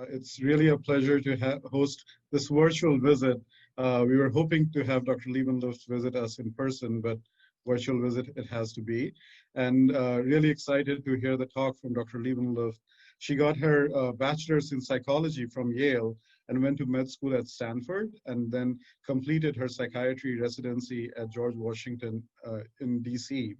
It's really a pleasure to host this virtual visit. We were hoping to have Dr. Leibenluft visit us in person, but virtual visit it has to be. And really excited to hear the talk from Dr. Leibenluft. She got her bachelor's in psychology from Yale and went to med school at Stanford, and then completed her psychiatry residency at George Washington in DC,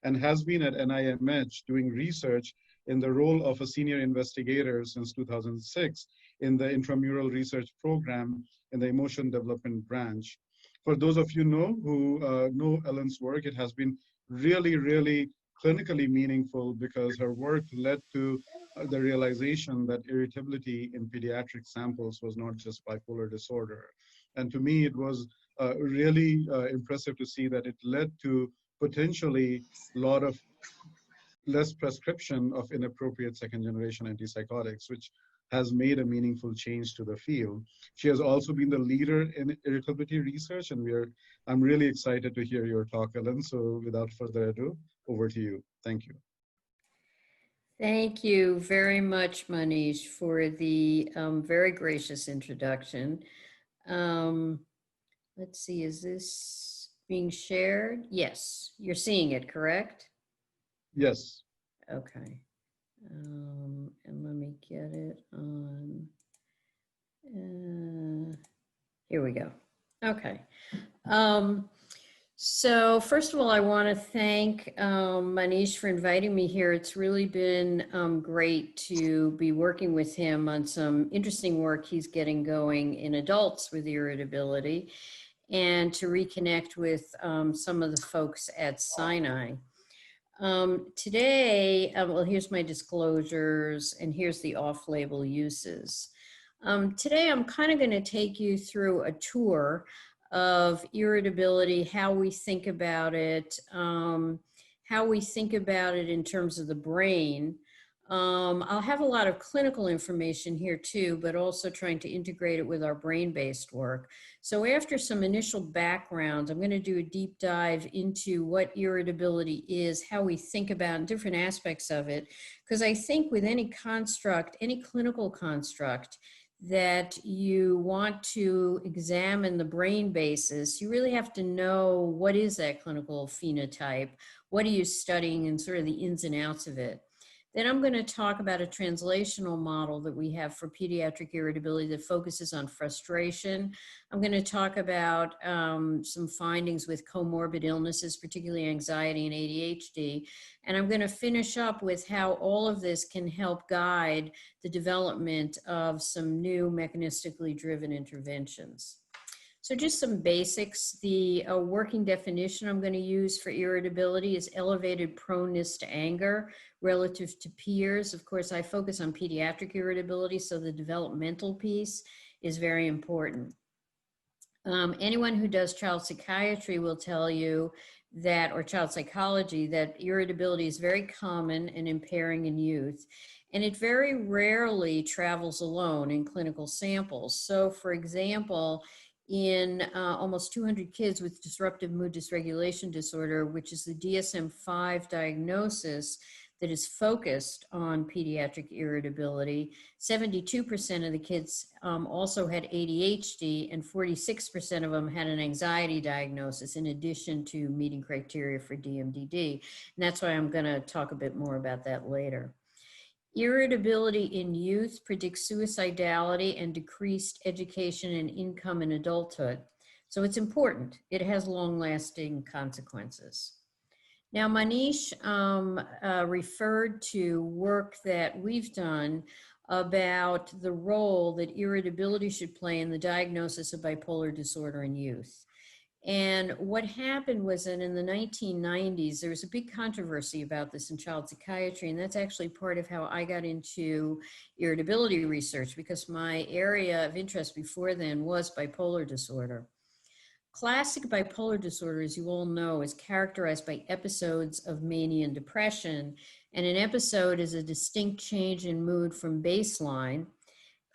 and has been at NIMH doing research in the role of a senior investigator since 2006 in the intramural research program in the emotion development branch. For those of you who know Ellen's work, it has been really clinically meaningful because her work led to the realization that irritability in pediatric samples was not just bipolar disorder. And to me, it was really impressive to see that it led to potentially a lot of less prescription of inappropriate second-generation antipsychotics, which has made a meaningful change to the field. She has also been the leader in irritability research, and I'm really excited to hear your talk, Ellen. So without further ado, over to you. Thank you. Thank you very much, Manish, for the very gracious introduction. Let's see, is this being shared? Yes, you're seeing it, correct? Yes. Okay. And let me get it on. Here we go. Okay. So first of all, I want to thank Manish for inviting me here. It's really been great to be working with him on some interesting work he's getting going in adults with irritability, and to reconnect with some of the folks at Sinai. Today, well, here's my disclosures, and here's the off-label uses. Today, I'm kind of going to take you through a tour of irritability, how we think about it in terms of the brain. I'll have a lot of clinical information here too, but also trying to integrate it with our brain-based work. So after some initial background, I'm going to do a deep dive into what irritability is, how we think about different aspects of it, because I think with any construct, any clinical construct, that you want to examine the brain basis, you really have to know what is that clinical phenotype, what are you studying, and sort of the ins and outs of it. Then I'm going to talk about a translational model that we have for pediatric irritability that focuses on frustration. I'm going to talk about some findings with comorbid illnesses, particularly anxiety and ADHD. And I'm going to finish up with how all of this can help guide the development of some new mechanistically driven interventions. So just some basics. The working definition I'm going to use for irritability is elevated proneness to anger relative to peers. Of course, I focus on pediatric irritability, so the developmental piece is very important. Anyone who does child psychiatry will tell you that, or child psychology, that irritability is very common and impairing in youth. And it very rarely travels alone in clinical samples. So for example, in almost 200 kids with disruptive mood dysregulation disorder, which is the DSM-5 diagnosis that is focused on pediatric irritability, 72% of the kids also had ADHD, and 46% of them had an anxiety diagnosis in addition to meeting criteria for DMDD. And that's why I'm going to talk a bit more about that later. Irritability in youth predicts suicidality and decreased education and income in adulthood. So it's important. It has long-lasting consequences. Now, Manish referred to work that we've done about the role that irritability should play in the diagnosis of bipolar disorder in youth. And what happened was that in the 1990s, there was a big controversy about this in child psychiatry, and that's actually part of how I got into irritability research, because my area of interest before then was bipolar disorder. Classic bipolar disorder, as you all know, is characterized by episodes of mania and depression, and an episode is a distinct change in mood from baseline.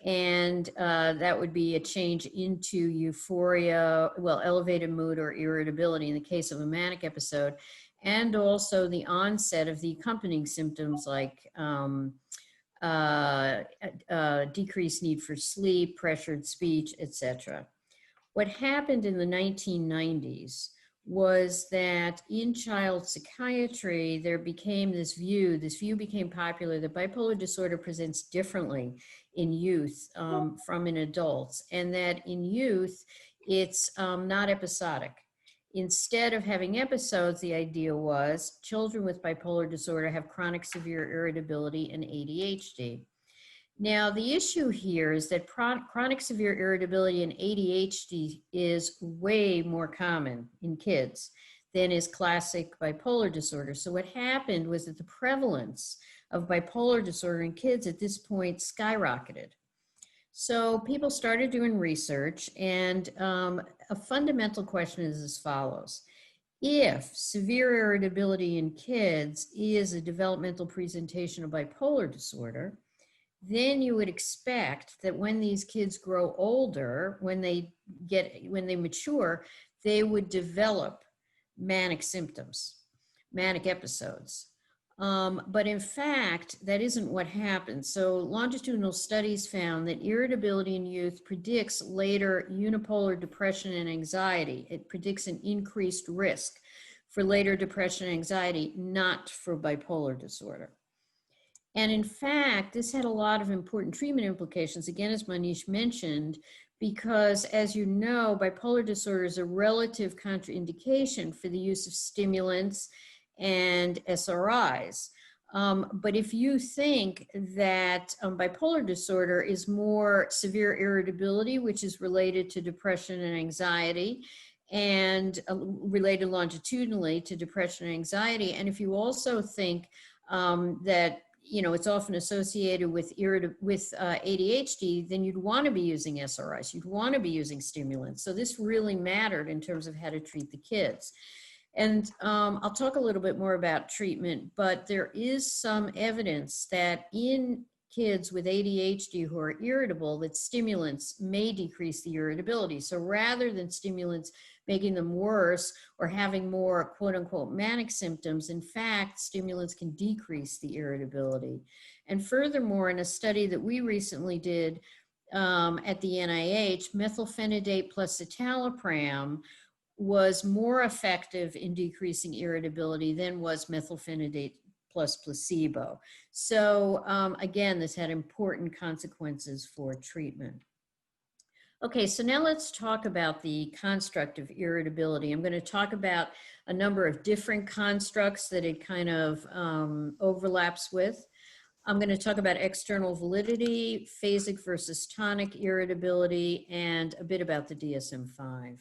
And that would be a change into euphoria, well, elevated mood or irritability in the case of a manic episode, and also the onset of the accompanying symptoms like decreased need for sleep, pressured speech, etc. What happened in the 1990s was that in child psychiatry, there became this view became popular that bipolar disorder presents differently in youth from in adults, and that in youth, it's not episodic. Instead of having episodes, the idea was children with bipolar disorder have chronic severe irritability and ADHD. Now, the issue here is that chronic severe irritability and ADHD is way more common in kids than is classic bipolar disorder. So what happened was that the prevalence of bipolar disorder in kids at this point skyrocketed. So people started doing research, and a fundamental question is as follows. If severe irritability in kids is a developmental presentation of bipolar disorder, then you would expect that when these kids grow older, when they mature, they would develop manic symptoms, manic episodes. But in fact, that isn't what happens. So longitudinal studies found that irritability in youth predicts later unipolar depression and anxiety. It predicts an increased risk for later depression and anxiety, not for bipolar disorder. And in fact, this had a lot of important treatment implications, again, as Manish mentioned, because as you know, bipolar disorder is a relative contraindication for the use of stimulants and SRIs. But if you think that bipolar disorder is more severe irritability, which is related to depression and anxiety, and related longitudinally to depression and anxiety, and if you also think that it's often associated with ADHD, then you'd want to be using SRIs. You'd want to be using stimulants. So this really mattered in terms of how to treat the kids. And I'll talk a little bit more about treatment, but there is some evidence that in kids with ADHD who are irritable, that stimulants may decrease the irritability. So rather than stimulants making them worse or having more quote unquote manic symptoms, in fact, stimulants can decrease the irritability. And furthermore, in a study that we recently did at the NIH, methylphenidate plus citalopram was more effective in decreasing irritability than was methylphenidate plus placebo. So again, this had important consequences for treatment. Okay, so now let's talk about the construct of irritability. I'm going to talk about a number of different constructs that it kind of overlaps with. I'm going to talk about external validity, phasic versus tonic irritability, and a bit about the DSM-5.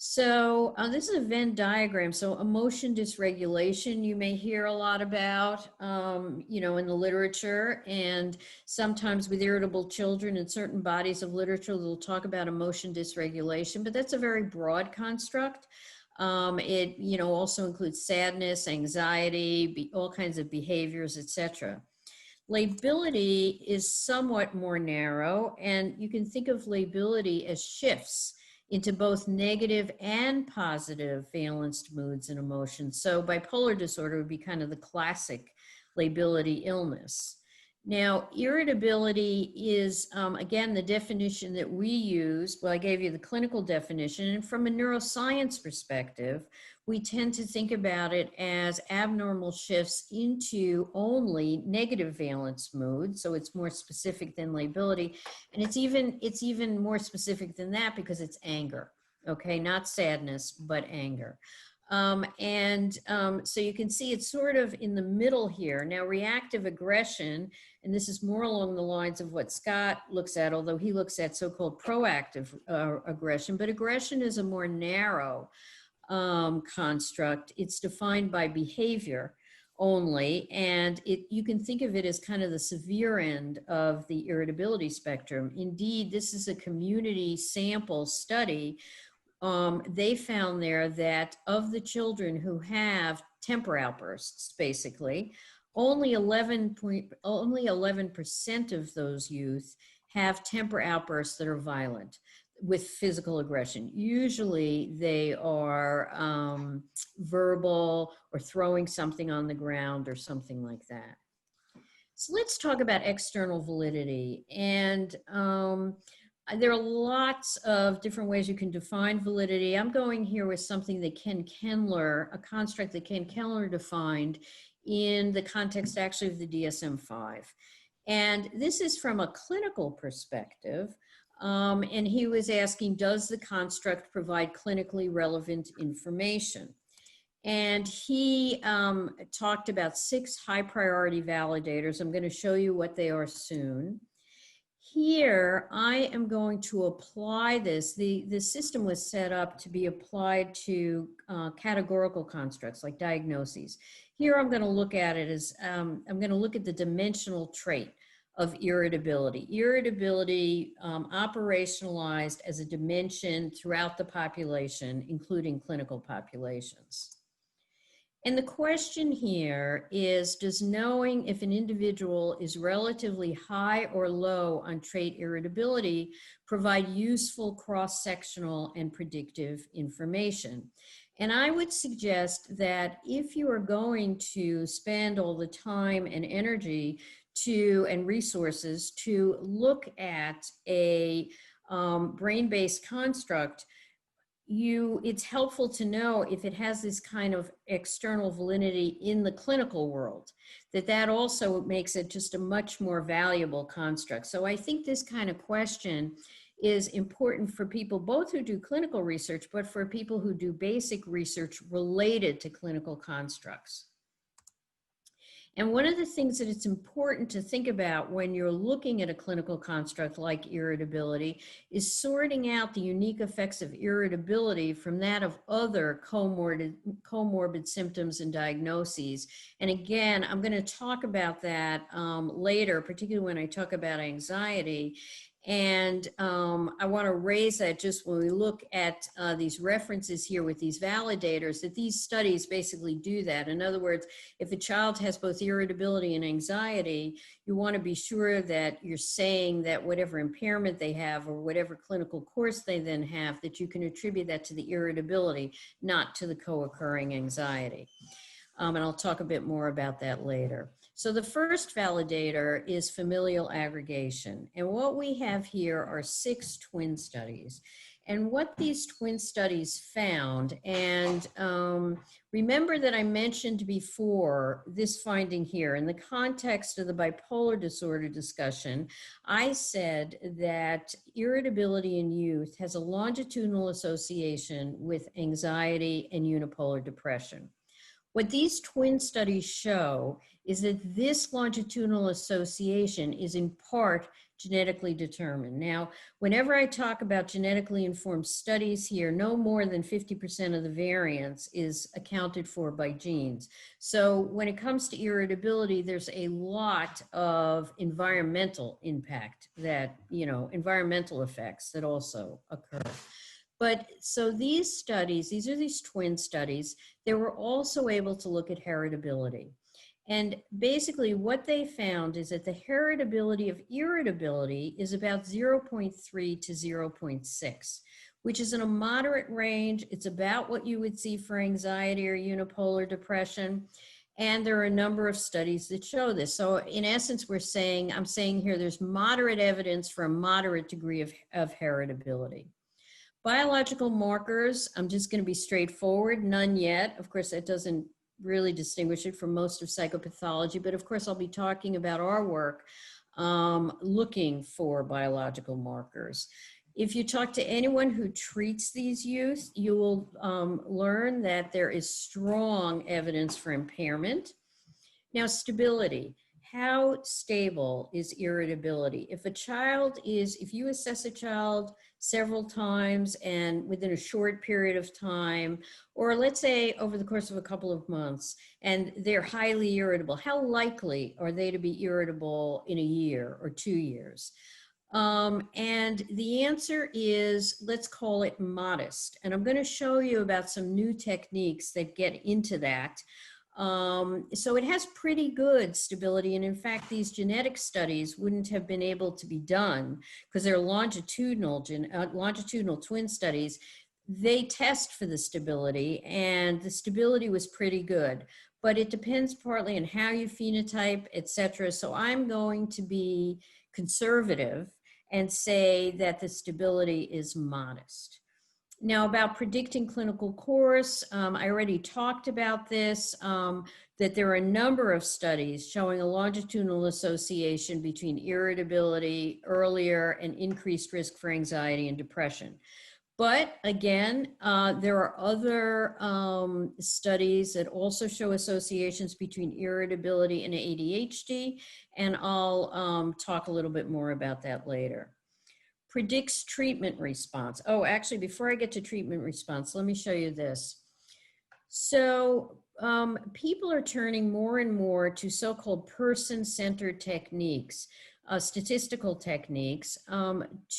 So this is a Venn diagram. So emotion dysregulation, you may hear a lot about, in the literature, and sometimes with irritable children in certain bodies of literature, they'll talk about emotion dysregulation, but that's a very broad construct. It, also includes sadness, anxiety, all kinds of behaviors, etc. Lability is somewhat more narrow, and you can think of lability as shifts into both negative and positive valenced moods and emotions. So bipolar disorder would be kind of the classic lability illness. Now, irritability is, again, the definition that we use. Well, I gave you the clinical definition, and from a neuroscience perspective, we tend to think about it as abnormal shifts into only negative valence mood. So it's more specific than lability. And it's even more specific than that because it's anger, okay? Not sadness, but anger. So you can see it's sort of in the middle here. Now, reactive aggression, and this is more along the lines of what Scott looks at, although he looks at so-called proactive aggression, but aggression is a more narrow construct. It's defined by behavior only, and you can think of it as kind of the severe end of the irritability spectrum. Indeed, this is a community sample study. They found there that of the children who have temper outbursts, basically, only 11% of those youth have temper outbursts that are violent with physical aggression. Usually they are verbal or throwing something on the ground or something like that. So let's talk about external validity. And there are lots of different ways you can define validity. I'm going here with something that Kendler, a construct that Kendler defined in the context actually of the DSM-5. And this is from a clinical perspective. And he was asking, does the construct provide clinically relevant information? And he talked about 6 high priority validators. I'm going to show you what they are soon. Here, I am going to apply this. The system was set up to be applied to categorical constructs like diagnoses. Here, I'm going to look at it as, I'm going to look at the dimensional trait of irritability. Irritability operationalized as a dimension throughout the population, including clinical populations. And the question here is, does knowing if an individual is relatively high or low on trait irritability provide useful cross-sectional and predictive information? And I would suggest that if you are going to spend all the time and energy and resources to look at a brain-based construct, it's helpful to know if it has this kind of external validity in the clinical world, that also makes it just a much more valuable construct. So I think this kind of question is important for people both who do clinical research, but for people who do basic research related to clinical constructs. And one of the things that it's important to think about when you're looking at a clinical construct like irritability is sorting out the unique effects of irritability from that of other comorbid symptoms and diagnoses. And again, I'm going to talk about that later, particularly when I talk about anxiety. And I want to raise that just when we look at these references here with these validators, that these studies basically do that. In other words, if a child has both irritability and anxiety, you want to be sure that you're saying that whatever impairment they have or whatever clinical course they then have, that you can attribute that to the irritability, not to the co-occurring anxiety. And I'll talk a bit more about that later. So the first validator is familial aggregation. And what we have here are 6 twin studies. And what these twin studies found, and remember that I mentioned before this finding here, in the context of the bipolar disorder discussion, I said that irritability in youth has a longitudinal association with anxiety and unipolar depression. What these twin studies show is that this longitudinal association is in part genetically determined. Now, whenever I talk about genetically informed studies here, no more than 50% of the variance is accounted for by genes. So when it comes to irritability, there's a lot of environmental impact that, environmental effects that also occur. But so these studies, these are these twin studies, they were also able to look at heritability. And basically what they found is that the heritability of irritability is about 0.3 to 0.6, which is in a moderate range. It's about what you would see for anxiety or unipolar depression. And there are a number of studies that show this. So in essence, I'm saying here, there's moderate evidence for a moderate degree of heritability. Biological markers, I'm just going to be straightforward, none yet. Of course, that doesn't really distinguish it from most of psychopathology, but of course, I'll be talking about our work looking for biological markers. If you talk to anyone who treats these youth, you will learn that there is strong evidence for impairment. Now, stability. How stable is irritability? If you assess a child several times and within a short period of time, or let's say over the course of a couple of months, and they're highly irritable, how likely are they to be irritable in a year or 2 years? And the answer is, let's call it modest. And I'm going to show you about some new techniques that get into that. So it has pretty good stability. And in fact, these genetic studies wouldn't have been able to be done because they're longitudinal twin studies. They test for the stability, and the stability was pretty good. but it depends partly on how you phenotype, etc. So I'm going to be conservative and say that the stability is modest. Now, about predicting clinical course, I already talked about this, that there are a number of studies showing a longitudinal association between irritability earlier and increased risk for anxiety and depression. But again, there are other studies that also show associations between irritability and ADHD, and I'll talk a little bit more about that later. Predicts treatment response. Oh, actually, before I get to treatment response, let me show you this. So people are turning more and more to so-called person-centered techniques, statistical techniques,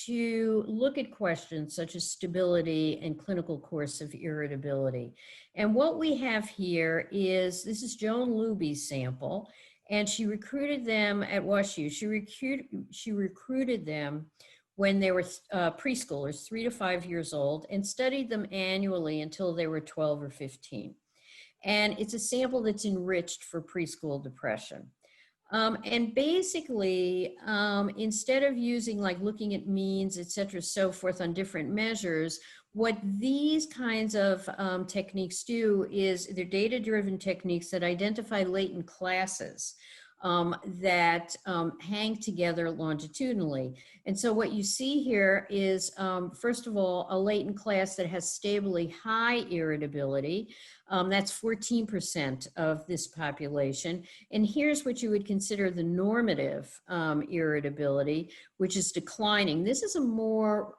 to look at questions such as stability and clinical course of irritability. And what we have here is, this is Joan Luby's sample, and she recruited them at WashU. She recruited them when they were preschoolers, 3 to 5 years old, and studied them annually until they were 12 or 15. And it's a sample that's enriched for preschool depression. And basically, instead of using like looking at means, et cetera, so forth on different measures, what these kinds of techniques do is they're data-driven techniques that identify latent classes that hang together longitudinally. And so what you see here is, first of all, a latent class that has stably high irritability. That's 14% of this population. And here's what you would consider the normative irritability, which is declining. This is a more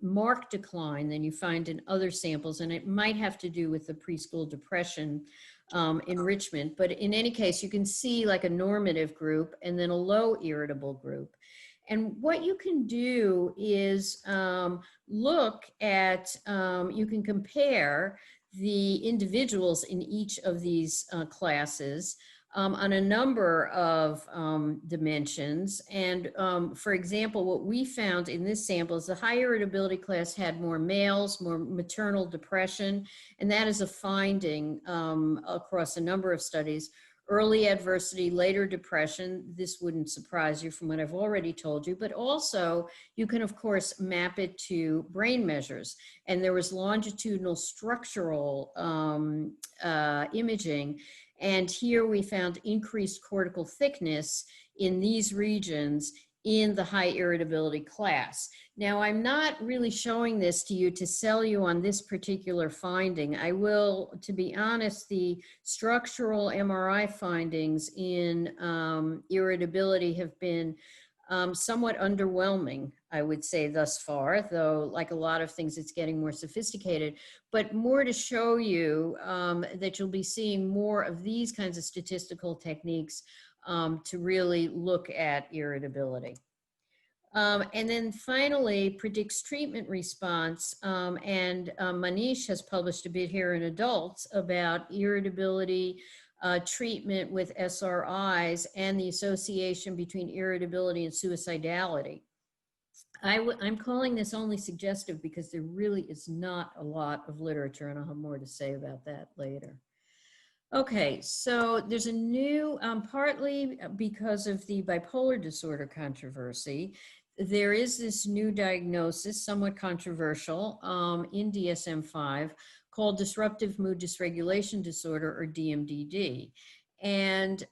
marked decline than you find in other samples, and it might have to do with the preschool depression enrichment. But in any case, you can see like a normative group and then a low irritable group. And what you can do is look at, you can compare the individuals in each of these classes on a number of dimensions. And for example, what we found in this sample is the high irritability class had more males, more maternal depression, and that is a finding across a number of studies. Early adversity, later depression, this wouldn't surprise you from what I've already told you, but also you can, of course, map it to brain measures. And there was longitudinal structural imaging. And here we found increased cortical thickness in these regions in the high irritability class. Now, I'm not really showing this to you to sell you on this particular finding. I will, to be honest, the structural MRI findings in irritability have been somewhat underwhelming, I would say, thus far, though like a lot of things, it's getting more sophisticated, but more to show you that you'll be seeing more of these kinds of statistical techniques to really look at irritability. And then finally, predicts treatment response. And Manish has published a bit here in adults about irritability treatment with SRIs and the association between irritability and suicidality. I'm calling this only suggestive because there really is not a lot of literature, and I'll have more to say about that later. Okay, so there's a new, partly because of the bipolar disorder controversy, there is this new diagnosis, somewhat controversial, in DSM-5 called disruptive mood dysregulation disorder, or DMDD. And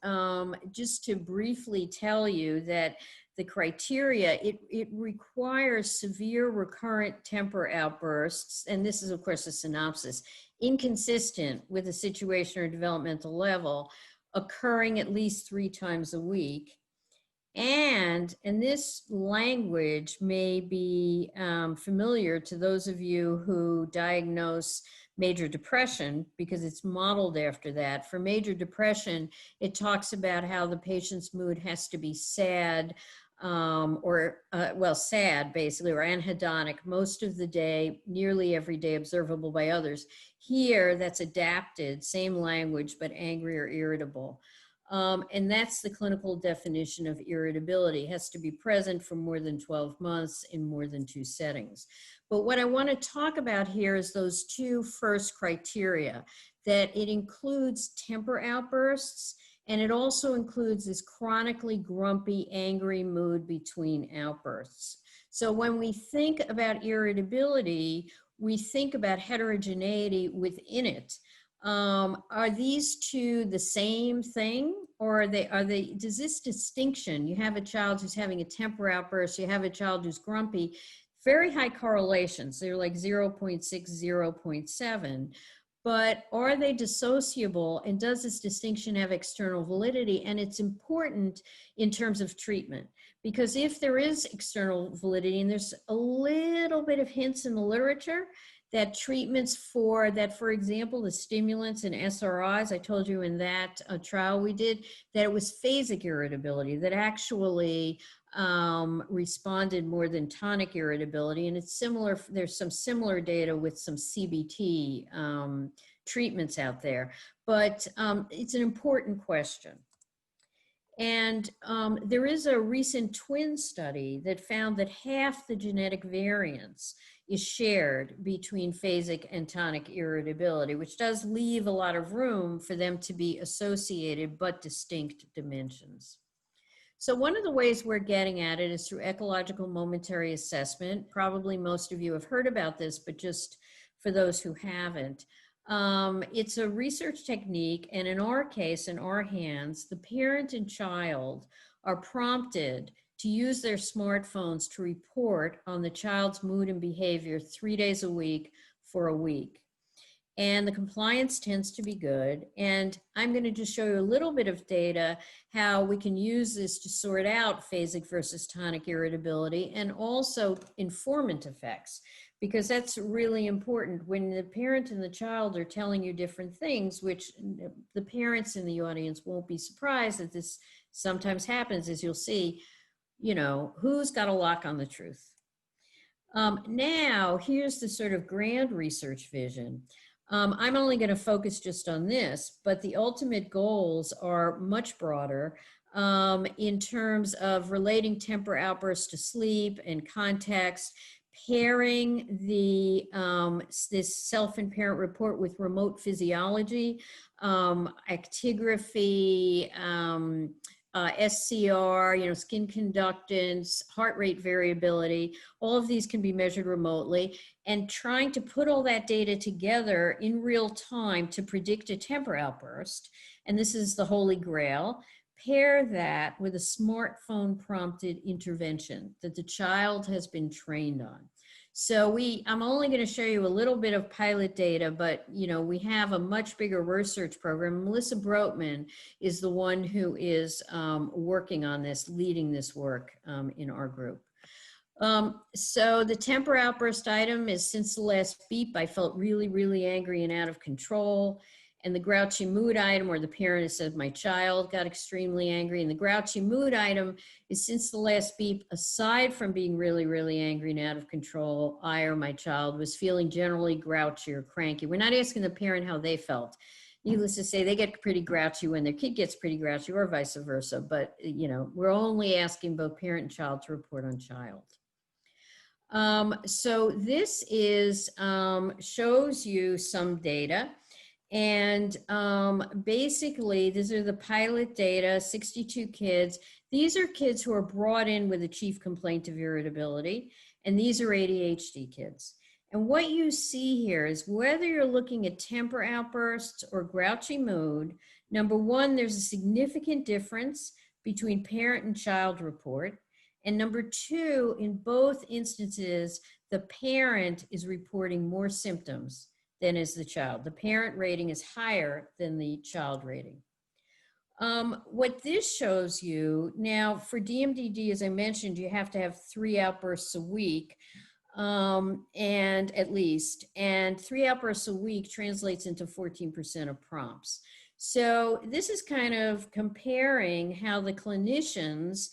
just to briefly tell you that the criteria, it requires severe recurrent temper outbursts, and this is, of course, a synopsis, inconsistent with a situation or developmental level, occurring at least 3 times a week. And this language may be familiar to those of you who diagnose major depression, because it's modeled after that. For major depression, it talks about how the patient's mood has to be sad, sad basically, or anhedonic most of the day, nearly every day, observable by others. Here, that's adapted, same language, but angry or irritable. And that's the clinical definition of irritability. It has to be present for more than 12 months in more than 2 settings. But what I want to talk about here is those 2 first criteria, that it includes temper outbursts, and it also includes this chronically grumpy, angry mood between outbursts. So when we think about irritability, we think about heterogeneity within it. Are these two the same thing, or does this distinction, you have a child who's having a temper outburst, you have a child who's grumpy, very high correlations, they're like 0.6, 0.7, but are they dissociable, and does this distinction have external validity? And it's important in terms of treatment, because if there is external validity, and there's a little bit of hints in the literature that treatments for that, for example, the stimulants and SRIs, I told you in that trial we did, that it was phasic irritability that actually responded more than tonic irritability. And it's similar, there's some similar data with some CBT treatments out there, but it's an important question. And there is a recent twin study that found that half the genetic variance is shared between phasic and tonic irritability, which does leave a lot of room for them to be associated but distinct dimensions. So one of the ways we're getting at it is through ecological momentary assessment. Probably most of you have heard about this, but just for those who haven't, it's a research technique, and in our case, in our hands, the parent and child are prompted to use their smartphones to report on the child's mood and behavior 3 days a week for a week. And the compliance tends to be good. And I'm going to just show you a little bit of data, how we can use this to sort out phasic versus tonic irritability, and also informant effects, because that's really important when the parent and the child are telling you different things, which the parents in the audience won't be surprised that this sometimes happens, as you'll see, you know, who's got a lock on the truth. Now, here's the sort of grand research vision. I'm only going to focus just on this, but the ultimate goals are much broader in terms of relating temper outbursts to sleep and context, pairing the this self-and-parent report with remote physiology, actigraphy, SCR, you know, skin conductance, heart rate variability, all of these can be measured remotely, and trying to put all that data together in real time to predict a temper outburst. And this is the holy grail. Pair that with a smartphone prompted intervention that the child has been trained on. So I'm only going to show you a little bit of pilot data, but you know, we have a much bigger research program. Melissa Brotman is the one who is working on this, leading this work in our group. So the temper outburst item is, since the last beep, I felt really, really angry and out of control. And the grouchy mood item, where the parent has said, my child got extremely angry. And the grouchy mood item is, since the last beep, aside from being really, really angry and out of control, I or my child was feeling generally grouchy or cranky. We're not asking the parent how they felt. Needless to say, they get pretty grouchy when their kid gets pretty grouchy, or vice versa. But, you know, we're only asking both parent and child to report on child. So this is, shows you some data. And basically, these are the pilot data, 62 kids. These are kids who are brought in with a chief complaint of irritability, and these are ADHD kids. And what you see here is, whether you're looking at temper outbursts or grouchy mood, number one, there's a significant difference between parent and child report. And number two, in both instances, the parent is reporting more symptoms than is the child. The parent rating is higher than the child rating. What this shows you, now for DMDD, as I mentioned, you have to have 3 outbursts a week, and at least, and 3 outbursts a week translates into 14% of prompts. So this is kind of comparing how the clinicians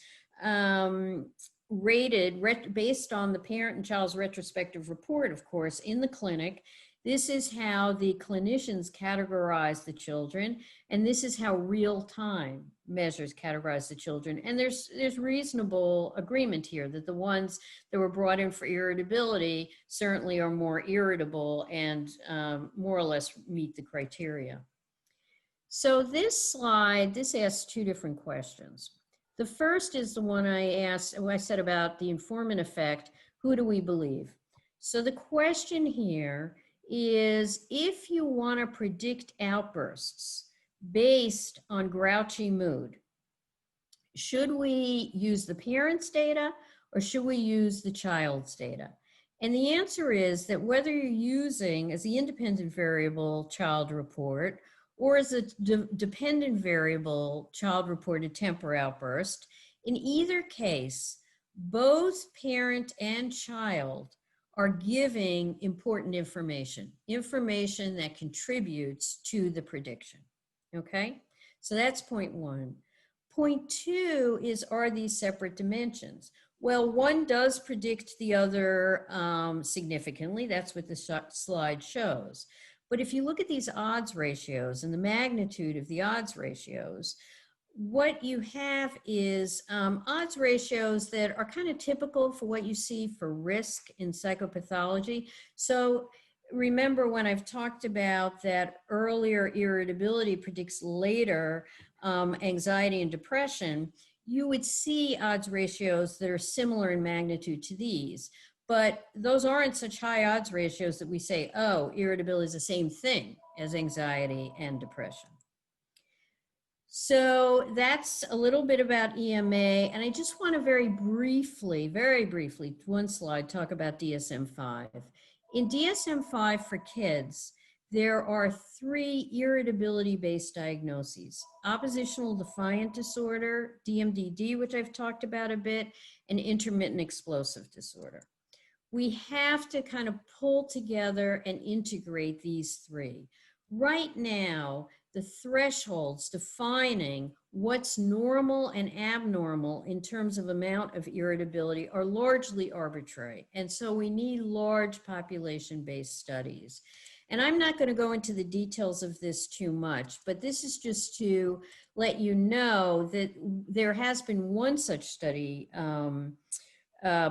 rated based on the parent and child's retrospective report, of course, in the clinic. This is how the clinicians categorize the children, and this is how real time measures categorize the children. And there's reasonable agreement here that the ones that were brought in for irritability certainly are more irritable and more or less meet the criteria. So this slide, this asks two different questions. The first is the one I said about the informant effect. Who do we believe? So the question here is, if you want to predict outbursts based on grouchy mood, should we use the parents' data or should we use the child's data? And the answer is that whether you're using as the independent variable child report or as a dependent variable child-reported temper outburst, in either case, both parent and child are giving important information that contributes to the prediction, okay? So that's point one. Point two is, are these separate dimensions? Well, one does predict the other significantly. That's what the slide shows. But if you look at these odds ratios and the magnitude of the odds ratios, what you have is odds ratios that are kind of typical for what you see for risk in psychopathology. So remember when I've talked about that earlier irritability predicts later anxiety and depression, you would see odds ratios that are similar in magnitude to these. But those aren't such high odds ratios that we say, oh, irritability is the same thing as anxiety and depression. So that's a little bit about EMA. And I just want to very briefly, one slide, talk about DSM-5. In DSM-5 for kids, there are 3 irritability-based diagnoses: oppositional defiant disorder, DMDD, which I've talked about a bit, and intermittent explosive disorder. We have to kind of pull together and integrate these 3. Right now, the thresholds defining what's normal and abnormal in terms of amount of irritability are largely arbitrary. And so we need large population-based studies. And I'm not going to go into the details of this too much, but this is just to let you know that there has been one such study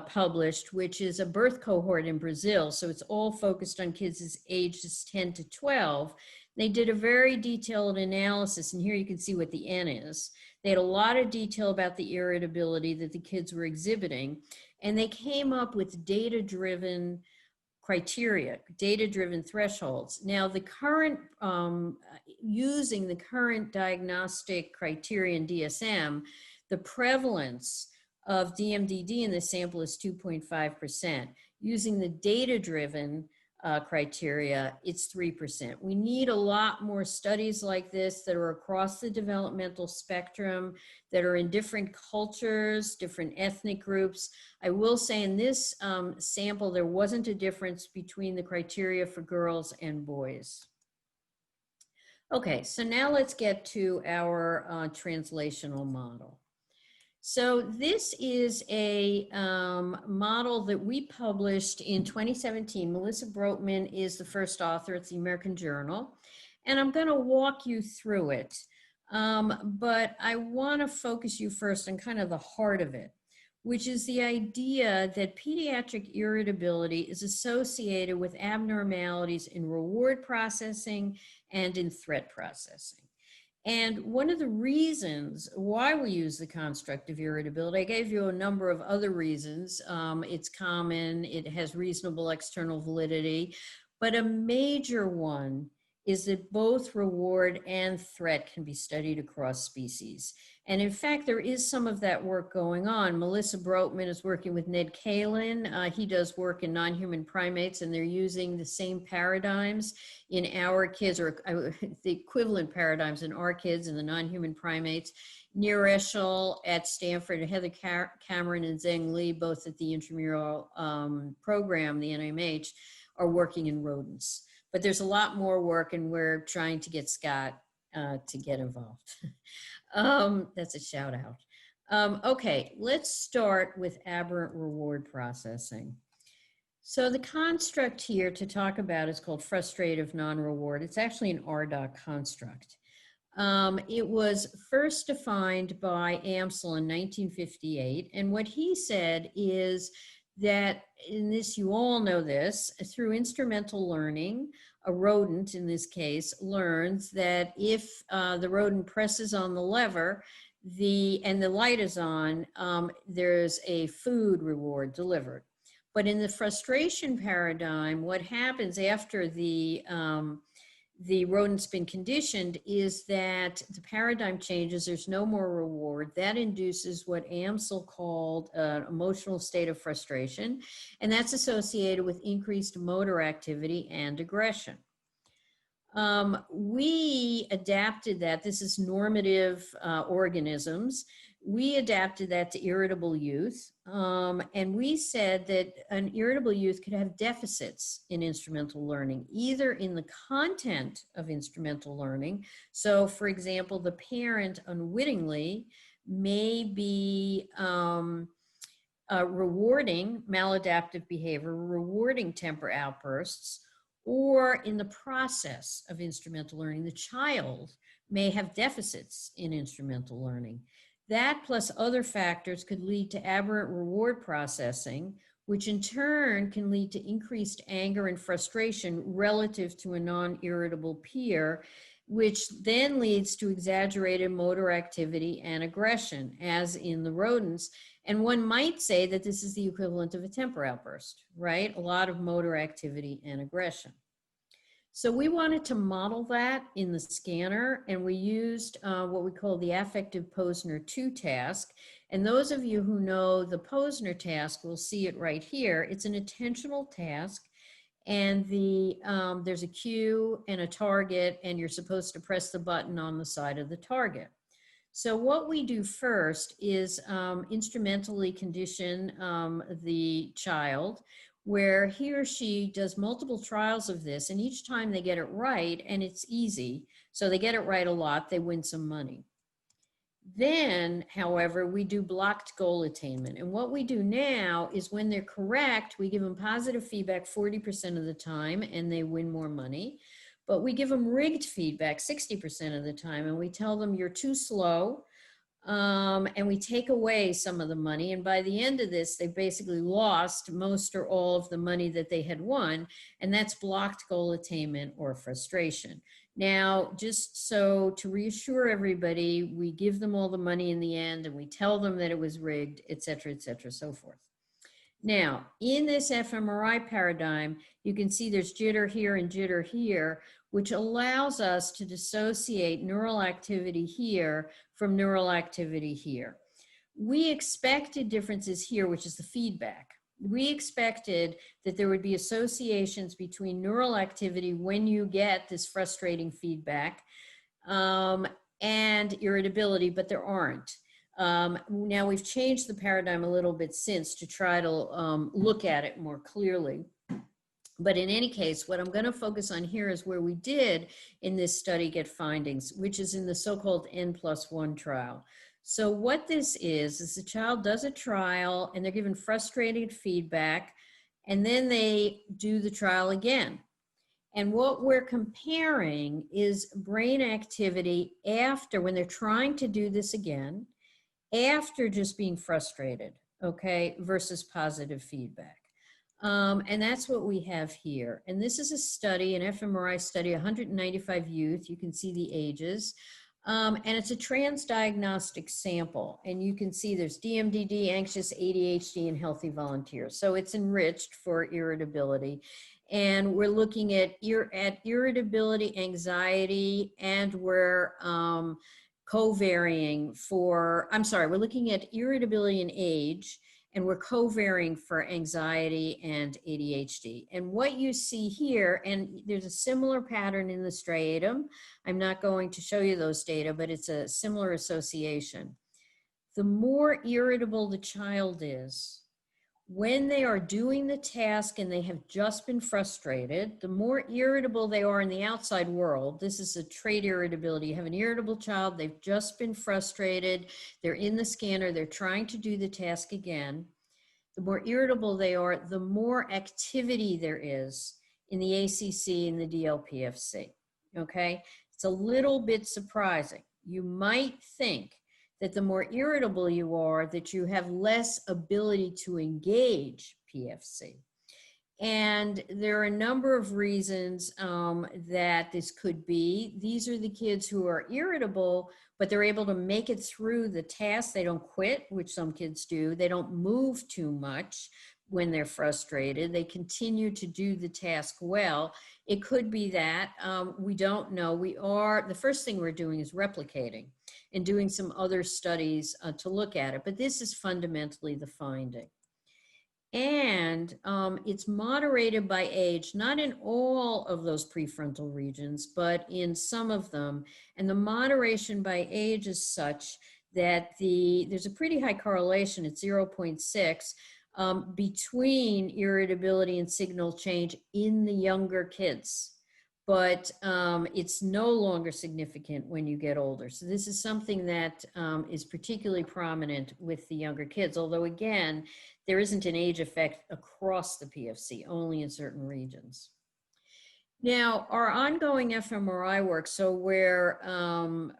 published, which is a birth cohort in Brazil. So it's all focused on kids ages 10 to 12. They did a very detailed analysis, and here you can see what the N is. They had a lot of detail about the irritability that the kids were exhibiting, and they came up with data-driven criteria, data-driven thresholds. Now, the current, using the current diagnostic criteria in DSM, the prevalence of DMDD in the sample is 2.5%. Using the data-driven criteria, it's 3%. We need a lot more studies like this that are across the developmental spectrum, that are in different cultures, different ethnic groups. I will say in this sample, there wasn't a difference between the criteria for girls and boys. Okay, so now let's get to our translational model. So this is a model that we published in 2017. Melissa Brotman is the first author. It's the American Journal. And I'm going to walk you through it. But I want to focus you first on kind of the heart of it, which is the idea that pediatric irritability is associated with abnormalities in reward processing and in threat processing. And one of the reasons why we use the construct of irritability, I gave you a number of other reasons. It's common, it has reasonable external validity, but a major one is that both reward and threat can be studied across species. And in fact, there is some of that work going on. Melissa Brotman is working with Ned Kalin. He does work in non-human primates, and they're using the same paradigms in our kids, or the equivalent paradigms in our kids and the non-human primates. Neuroscience at Stanford, and Heather Cameron and Tseng Li, both at the intramural program, the NIMH, are working in rodents. But there's a lot more work, and we're trying to get Scott to get involved. That's a shout out. Okay, let's start with aberrant reward processing. So the construct here to talk about is called frustrative non-reward. It's actually an RDoC construct. It was first defined by Amsel in 1958. And what he said is that, in this, you all know this, through instrumental learning, a rodent in this case learns that if the rodent presses on the lever and the light is on, there's a food reward delivered. But in the frustration paradigm, what happens after the rodent's been conditioned is that the paradigm changes, there's no more reward. That induces what Amsel called an emotional state of frustration, and that's associated with increased motor activity and aggression. We adapted that. This is normative organisms. We adapted that to irritable youth. And we said that an irritable youth could have deficits in instrumental learning, either in the content of instrumental learning. So, for example, the parent unwittingly may be rewarding maladaptive behavior, rewarding temper outbursts, or in the process of instrumental learning, the child may have deficits in instrumental learning. That plus other factors could lead to aberrant reward processing, which in turn can lead to increased anger and frustration relative to a non-irritable peer, which then leads to exaggerated motor activity and aggression, as in the rodents. And one might say that this is the equivalent of a temper outburst, right? A lot of motor activity and aggression. So we wanted to model that in the scanner, and we used what we call the Affective Posner 2 task. And those of you who know the Posner task will see it right here. It's an attentional task, and there's a cue and a target, and you're supposed to press the button on the side of the target. So what we do first is instrumentally condition the child, where he or she does multiple trials of this, and each time they get it right, and it's easy, so they get it right a lot, they win some money. Then, however, we do blocked goal attainment. And what we do now is when they're correct, we give them positive feedback 40% of the time, and they win more money. But we give them rigged feedback 60% of the time, and we tell them you're too slow, and we take away some of the money. And by the end of this, they basically lost most or all of the money that they had won, and that's blocked goal attainment or frustration. Now, just so to reassure everybody, we give them all the money in the end, and we tell them that it was rigged, et cetera, so forth. Now, in this fMRI paradigm, you can see there's jitter here and jitter here, which allows us to dissociate neural activity here from neural activity here. We expected differences here, which is the feedback. We expected that there would be associations between neural activity when you get this frustrating feedback and irritability, but there aren't. Now we've changed the paradigm a little bit since to try to look at it more clearly. But in any case, what I'm going to focus on here is where we did in this study get findings, which is in the so-called N+1 trial. So what this is the child does a trial and they're given frustrated feedback, and then they do the trial again. And what we're comparing is brain activity after, when they're trying to do this again, after just being frustrated, okay, versus positive feedback. And that's what we have here. And this is a study, an fMRI study, 195 youth. You can see the ages. And it's a transdiagnostic sample. And you can see there's DMDD, anxious, ADHD, and healthy volunteers. So it's enriched for irritability. And we're looking at irritability, anxiety, and we're co-varying for, we're looking at irritability and age, and we're co-varying for anxiety and ADHD. And what you see here, and there's a similar pattern in the striatum. I'm not going to show you those data, but it's a similar association. The more irritable the child is, when they are doing the task and they have just been frustrated, the more irritable they are in the outside world. This is a trait irritability. You have an irritable child, they've just been frustrated, they're in the scanner, they're trying to do the task again. The more irritable they are, the more activity there is in the ACC and the DLPFC, okay? It's a little bit surprising. You might think that the more irritable you are, that you have less ability to engage PFC. And there are a number of reasons that this could be. These are the kids who are irritable, but they're able to make it through the task. They don't quit, which some kids do. They don't move too much when they're frustrated. They continue to do the task well. It could be that. We don't know. The first thing we're doing is replicating and doing some other studies to look at it. But this is fundamentally the finding. And it's moderated by age, not in all of those prefrontal regions, but in some of them. And the moderation by age is such that there's a pretty high correlation at 0.6 between irritability and signal change in the younger kids. But it's no longer significant when you get older. So this is something that is particularly prominent with the younger kids, although again, there isn't an age effect across the PFC, only in certain regions. Now, our ongoing fMRI work, so we're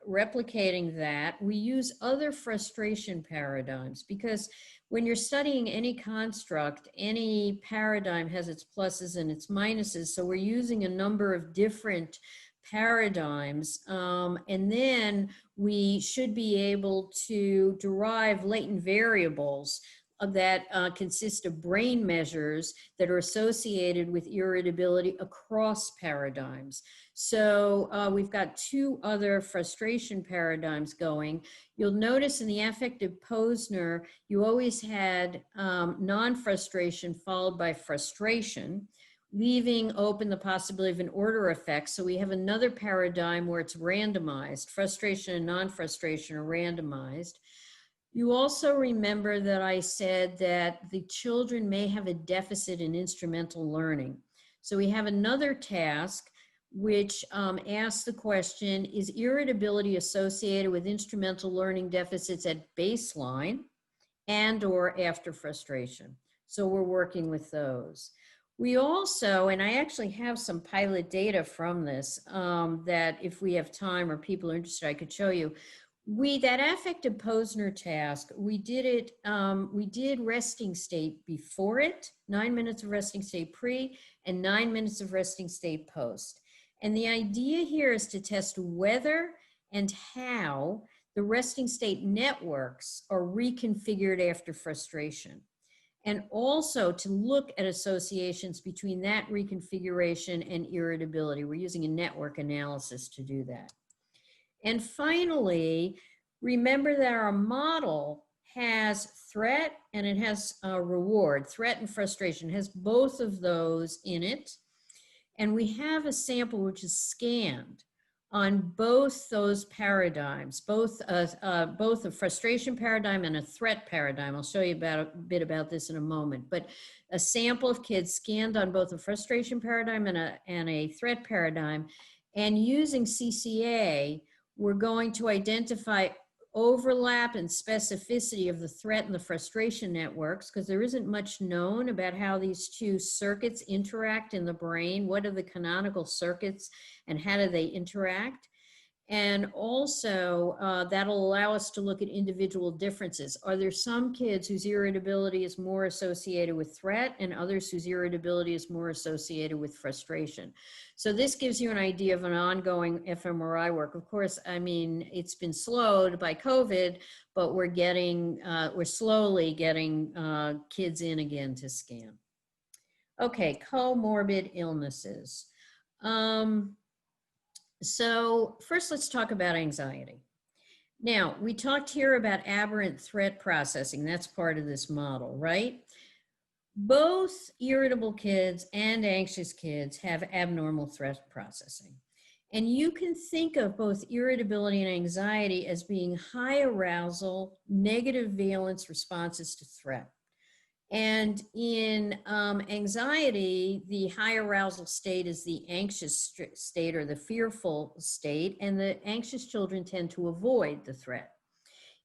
replicating that. We use other frustration paradigms because when you're studying any construct, any paradigm has its pluses and its minuses. So we're using a number of different paradigms, and then we should be able to derive latent variables that consist of brain measures that are associated with irritability across paradigms. So we've got two other frustration paradigms going. You'll notice in the affective Posner, you always had non-frustration followed by frustration, leaving open the possibility of an order effect. So we have another paradigm where it's randomized. Frustration and non-frustration are randomized. You also remember that I said that the children may have a deficit in instrumental learning. So we have another task which asks the question, is irritability associated with instrumental learning deficits at baseline and or after frustration? So we're working with those. We also, and I actually have some pilot data from this that if we have time or people are interested, I could show you. That affective Posner task, we did resting state before it, 9 minutes of resting state pre and 9 minutes of resting state post. And the idea here is to test whether and how the resting state networks are reconfigured after frustration. And also to look at associations between that reconfiguration and irritability. We're using a network analysis to do that. And finally, remember that our model has threat and it has reward. Threat and frustration has both of those in it. And we have a sample which is scanned on both those paradigms, both a frustration paradigm and a threat paradigm. I'll show you a bit about this in a moment. But a sample of kids scanned on both a frustration paradigm and a threat paradigm. And using CCA, we're going to identify overlap and specificity of the threat and the frustration networks, because there isn't much known about how these two circuits interact in the brain. What are the canonical circuits and how do they interact? And also that'll allow us to look at individual differences. Are there some kids whose irritability is more associated with threat and others whose irritability is more associated with frustration? So this gives you an idea of an ongoing fMRI work. Of course, I mean, it's been slowed by COVID, but we're slowly getting kids in again to scan. Okay, comorbid illnesses. So first, let's talk about anxiety. Now, we talked here about aberrant threat processing. That's part of this model, right? Both irritable kids and anxious kids have abnormal threat processing. And you can think of both irritability and anxiety as being high arousal, negative valence responses to threat. And in anxiety, the high arousal state is the anxious state or the fearful state, and the anxious children tend to avoid the threat.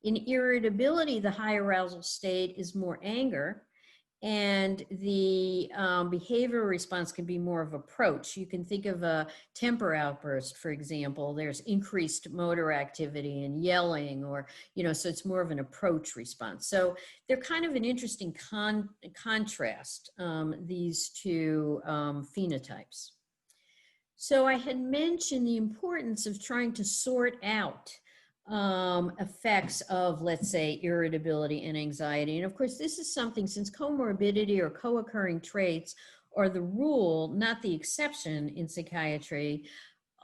In irritability, the high arousal state is more anger, And the behavioral response can be more of approach. You can think of a temper outburst, for example. There's increased motor activity and yelling, or, so it's more of an approach response. So they're kind of an interesting contrast, these two phenotypes. So I had mentioned the importance of trying to sort out effects of, let's say, irritability and anxiety. And of course, this is something, since comorbidity or co-occurring traits are the rule, not the exception in psychiatry,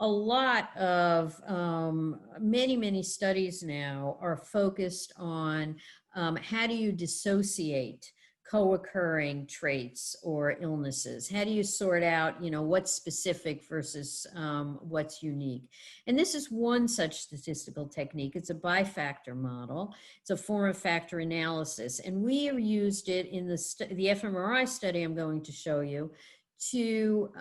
a lot of many studies now are focused on how do you dissociate co-occurring traits or illnesses? How do you sort out, what's specific versus what's unique? And this is one such statistical technique. It's a bifactor model. It's a form of factor analysis. And we have used it in the fMRI study I'm going to show you to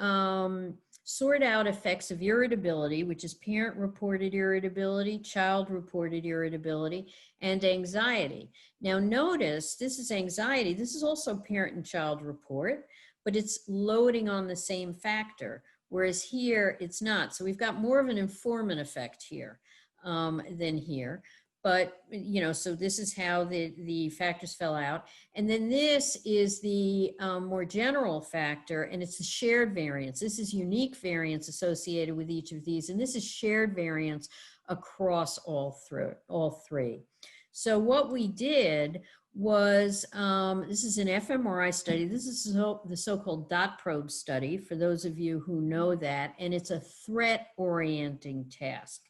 sort out effects of irritability, which is parent-reported irritability, child-reported irritability, and anxiety. Now notice, this is anxiety. This is also parent and child report, but it's loading on the same factor, whereas here it's not. So we've got more of an informant effect here than here. But, so this is how the factors fell out. And then this is the more general factor, and it's the shared variance. This is unique variance associated with each of these, and this is shared variance across all three. So what we did was, this is an fMRI study. This is the so-called dot probe study, for those of you who know that, and it's a threat orienting task.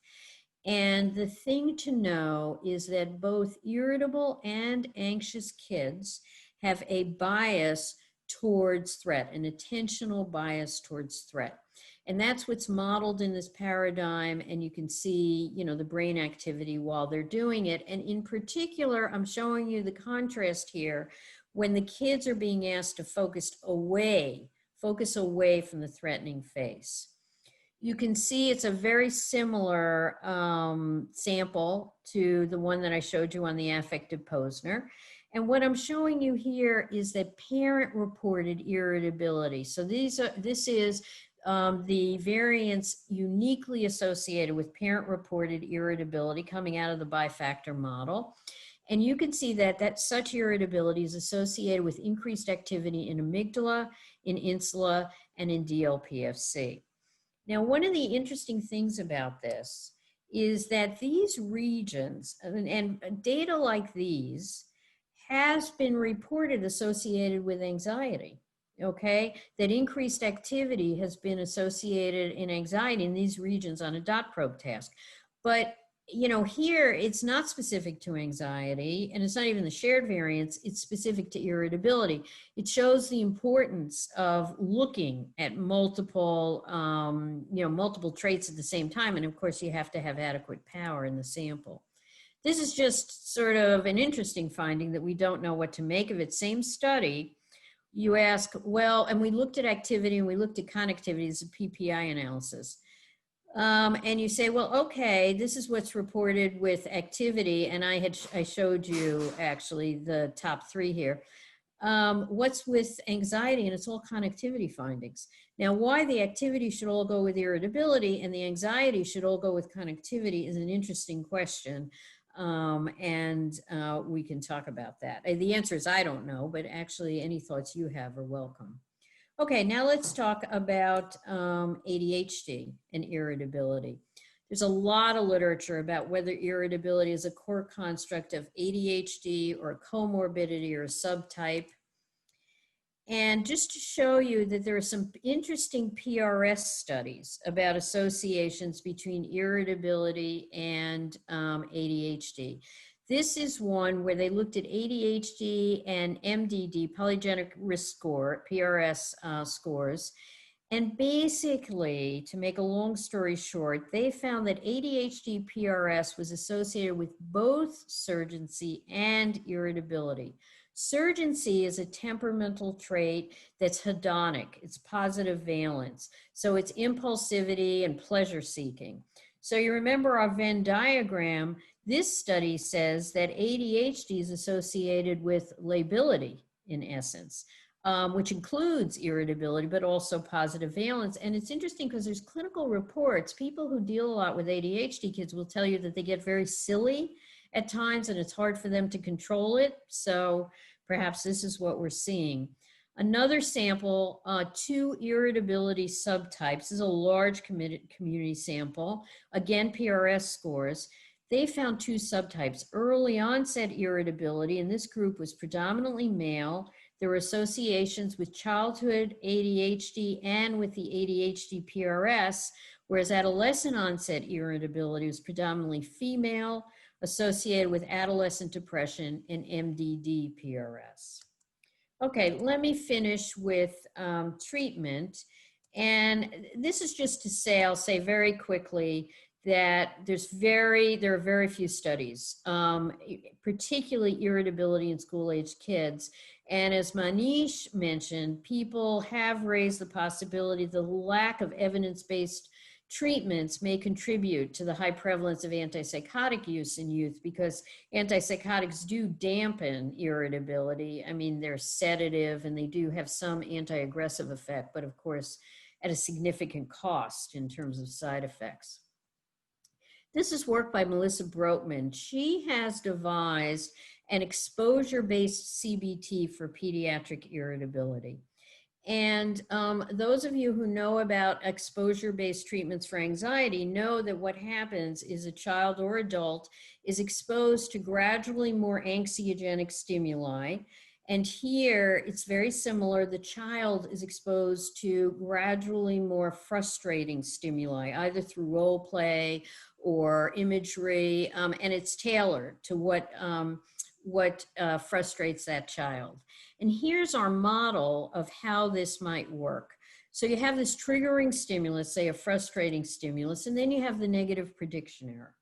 And the thing to know is that both irritable and anxious kids have a bias towards threat, an attentional bias towards threat. And that's what's modeled in this paradigm. And you can see, the brain activity while they're doing it. And in particular, I'm showing you the contrast here when the kids are being asked to focus away from the threatening face. You can see it's a very similar sample to the one that I showed you on the Affective Posner. And what I'm showing you here is that parent-reported irritability. So this is the variance uniquely associated with parent-reported irritability coming out of the bifactor model. And you can see that such irritability is associated with increased activity in amygdala, in insula, and in DLPFC. Now, one of the interesting things about this is that these regions, and data like these, has been reported associated with anxiety, okay? That increased activity has been associated in anxiety in these regions on a dot probe task. But here it's not specific to anxiety, and it's not even the shared variance, it's specific to irritability. It shows the importance of looking at multiple, multiple traits at the same time. And of course, you have to have adequate power in the sample. This is just sort of an interesting finding that we don't know what to make of it. Same study, you ask, well, and we looked at activity and we looked at connectivity as a PPI analysis. And you say, well, okay, this is what's reported with activity. And I showed you actually the top three here. What's with anxiety? And it's all connectivity findings. Now, why the activity should all go with irritability and the anxiety should all go with connectivity is an interesting question. And we can talk about that. The answer is I don't know, but actually any thoughts you have are welcome. Okay, now let's talk about ADHD and irritability. There's a lot of literature about whether irritability is a core construct of ADHD or a comorbidity or a subtype. And just to show you that there are some interesting PRS studies about associations between irritability and ADHD. This is one where they looked at ADHD and MDD, polygenic risk score, PRS scores. And basically, to make a long story short, they found that ADHD PRS was associated with both surgency and irritability. Surgency is a temperamental trait that's hedonic. It's positive valence. So it's impulsivity and pleasure seeking. So you remember our Venn diagram. This study says that ADHD is associated with lability, in essence, which includes irritability, but also positive valence. And it's interesting because there's clinical reports. People who deal a lot with ADHD kids will tell you that they get very silly at times and it's hard for them to control it. So perhaps this is what we're seeing. Another sample, 2 irritability subtypes. This is a large community sample. Again, PRS scores. They found 2 subtypes. Early onset irritability, and this group was predominantly male. There were associations with childhood ADHD and with the ADHD PRS, whereas adolescent onset irritability was predominantly female, associated with adolescent depression and MDD PRS. Okay, let me finish with treatment. And this is just to say, I'll say very quickly that there are very few studies, particularly irritability in school-aged kids. And as Manish mentioned, people have raised the possibility the lack of evidence-based treatments may contribute to the high prevalence of antipsychotic use in youth, because antipsychotics do dampen irritability. I mean, they're sedative and they do have some anti-aggressive effect, but of course, at a significant cost in terms of side effects. This is work by Melissa Brotman. She has devised an exposure-based CBT for pediatric irritability. And those of you who know about exposure-based treatments for anxiety know that what happens is a child or adult is exposed to gradually more anxiogenic stimuli. And here it's very similar. The child is exposed to gradually more frustrating stimuli, either through role play or imagery, and it's tailored to what frustrates that child. And here's our model of how this might work. So you have this triggering stimulus, say a frustrating stimulus, and then you have the negative prediction error.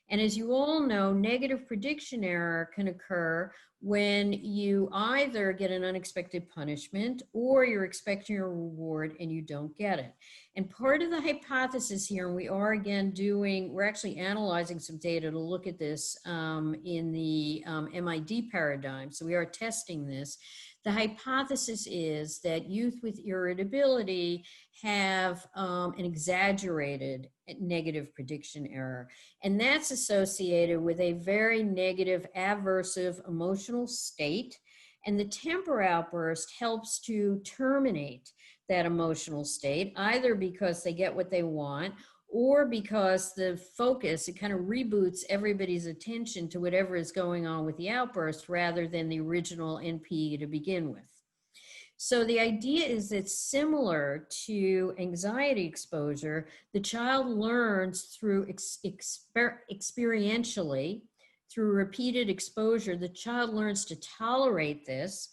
And as you all know, negative prediction error can occur when you either get an unexpected punishment or you're expecting a reward and you don't get it. And part of the hypothesis here, and we're actually analyzing some data to look at this in the MID paradigm. So we are testing this. The hypothesis is that youth with irritability have an exaggerated negative prediction error. And that's associated with a very negative, aversive emotional state. And the temper outburst helps to terminate that emotional state, either because they get what they want or because the focus, it kind of reboots everybody's attention to whatever is going on with the outburst rather than the original NP to begin with. So the idea is that similar to anxiety exposure, the child learns through experientially, through repeated exposure, the child learns to tolerate this.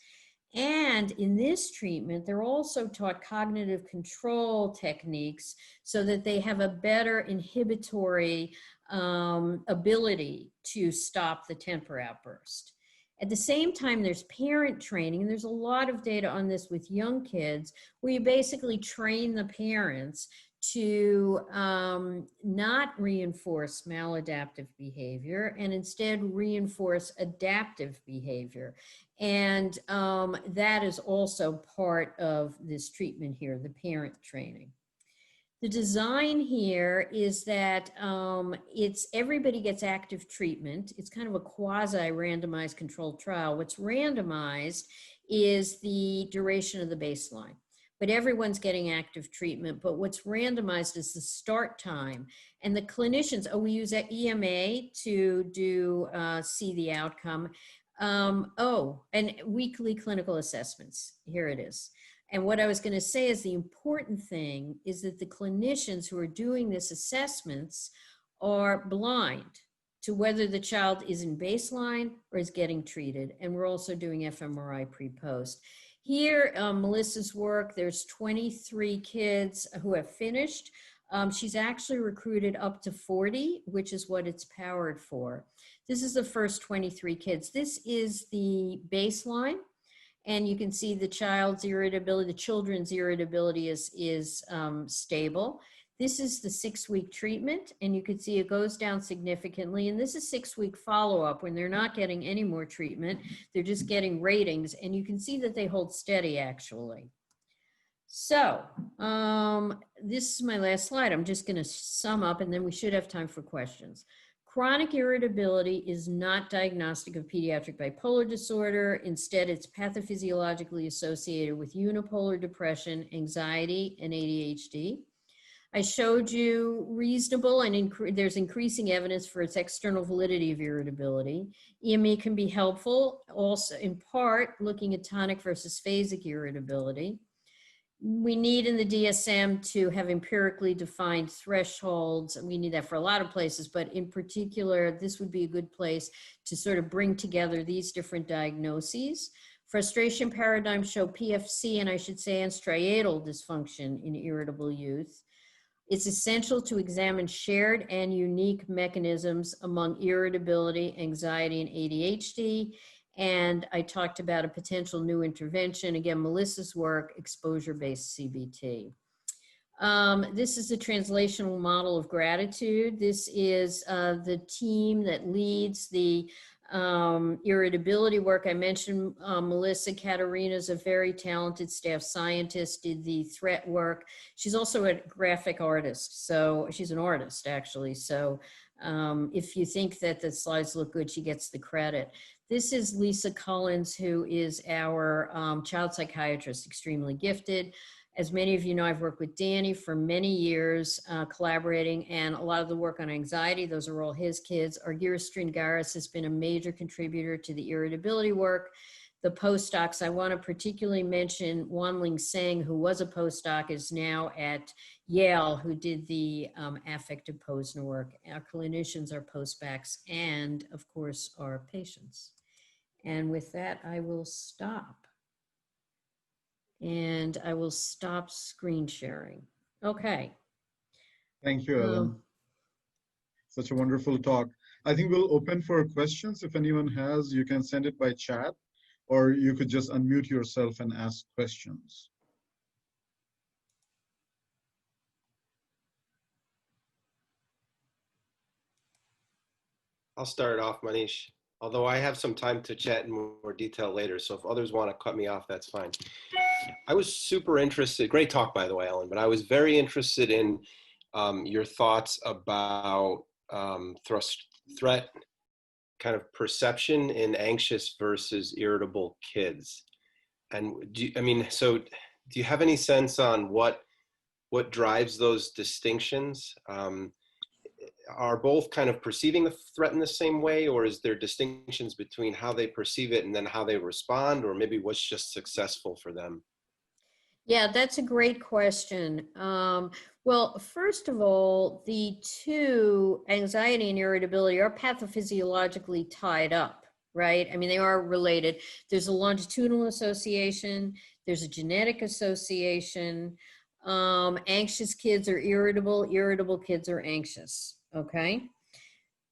And in this treatment, they're also taught cognitive control techniques so that they have a better inhibitory ability to stop the temper outburst. At the same time, there's parent training, and there's a lot of data on this with young kids, where you basically train the parents to not reinforce maladaptive behavior and instead reinforce adaptive behavior. And that is also part of this treatment here, the parent training. The design here is that everybody gets active treatment. It's kind of a quasi-randomized controlled trial. What's randomized is the duration of the baseline, but everyone's getting active treatment. But what's randomized is the start time. And the clinicians, we use EMA to see the outcome. And weekly clinical assessments. Here it is. And what I was going to say is the important thing is that the clinicians who are doing this assessments are blind to whether the child is in baseline or is getting treated. And we're also doing fMRI pre-post. Here, Melissa's work, there's 23 kids who have finished. She's actually recruited up to 40, which is what it's powered for. This is the first 23 kids. This is the baseline. And you can see the children's irritability is stable. This is the 6-week treatment, and you can see it goes down significantly. And this is 6-week follow-up when they're not getting any more treatment. They're just getting ratings, and you can see that they hold steady, actually. So this is my last slide. I'm just going to sum up, and then we should have time for questions. Chronic irritability is not diagnostic of pediatric bipolar disorder. Instead, it's pathophysiologically associated with unipolar depression, anxiety, and ADHD. I showed you reasonable and there's increasing evidence for its external validity of irritability. EME can be helpful, also in part looking at tonic versus phasic irritability. We need in the DSM to have empirically defined thresholds. We need that for a lot of places, but in particular, this would be a good place to sort of bring together these different diagnoses. Frustration paradigms show PFC, and I should say, and striatal dysfunction in irritable youth. It's essential to examine shared and unique mechanisms among irritability, anxiety, and ADHD. And I talked about a potential new intervention. Again, Melissa's work, exposure-based CBT. This is the translational model of gratitude. This is the team that leads the irritability work. I mentioned Melissa Katerina's a very talented staff scientist, did the threat work. She's also a graphic artist, so she's an artist actually. So if you think that the slides look good, she gets the credit. This is Lisa Collins, who is our child psychiatrist, extremely gifted. As many of you know, I've worked with Danny for many years, collaborating, and a lot of the work on anxiety, those are all his kids. Argyris Stringaris has been a major contributor to the irritability work. The postdocs, I want to particularly mention Wanling Tseng, who was a postdoc, is now at Yale, who did the affective Posner work. Our clinicians are postbacks and, of course, our patients. And with that, I will stop. And I will stop screen sharing. Okay. Thank you, Ellen. Such a wonderful talk. I think we'll open for questions. If anyone has, you can send it by chat, or you could just unmute yourself and ask questions. I'll start off, Manish, although I have some time to chat in more detail later, so if others want to cut me off, that's fine. I was super interested, great talk by the way, Ellen, but I was very interested in your thoughts about threat kind of perception in anxious versus irritable kids. And do you have any sense on what drives those distinctions? Are both kind of perceiving the threat in the same way, or is there distinctions between how they perceive it and then how they respond, or maybe what's just successful for them? Yeah, that's a great question. Well, first of all, the two, anxiety and irritability, are pathophysiologically tied up, right? I mean, they are related. There's a longitudinal association. There's a genetic association. Anxious kids are irritable kids are anxious, okay?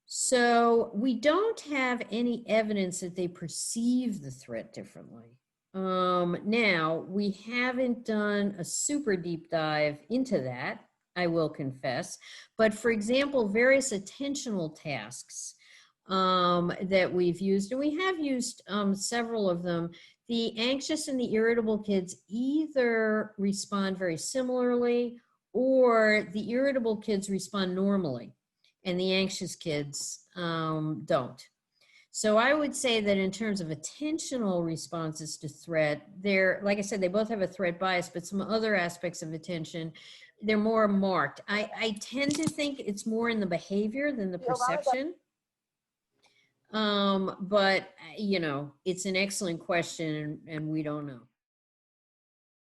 So we don't have any evidence that they perceive the threat differently. Now, we haven't done a super deep dive into that, I will confess. But for example, various attentional tasks that we've used, and we have used several of them, the anxious and the irritable kids either respond very similarly, or the irritable kids respond normally, and the anxious kids don't. So I would say that in terms of attentional responses to threat, they're, like I said, they both have a threat bias, but some other aspects of attention, they're more marked. I tend to think it's more in the behavior than the perception. But, you know, it's an excellent question, and we don't know.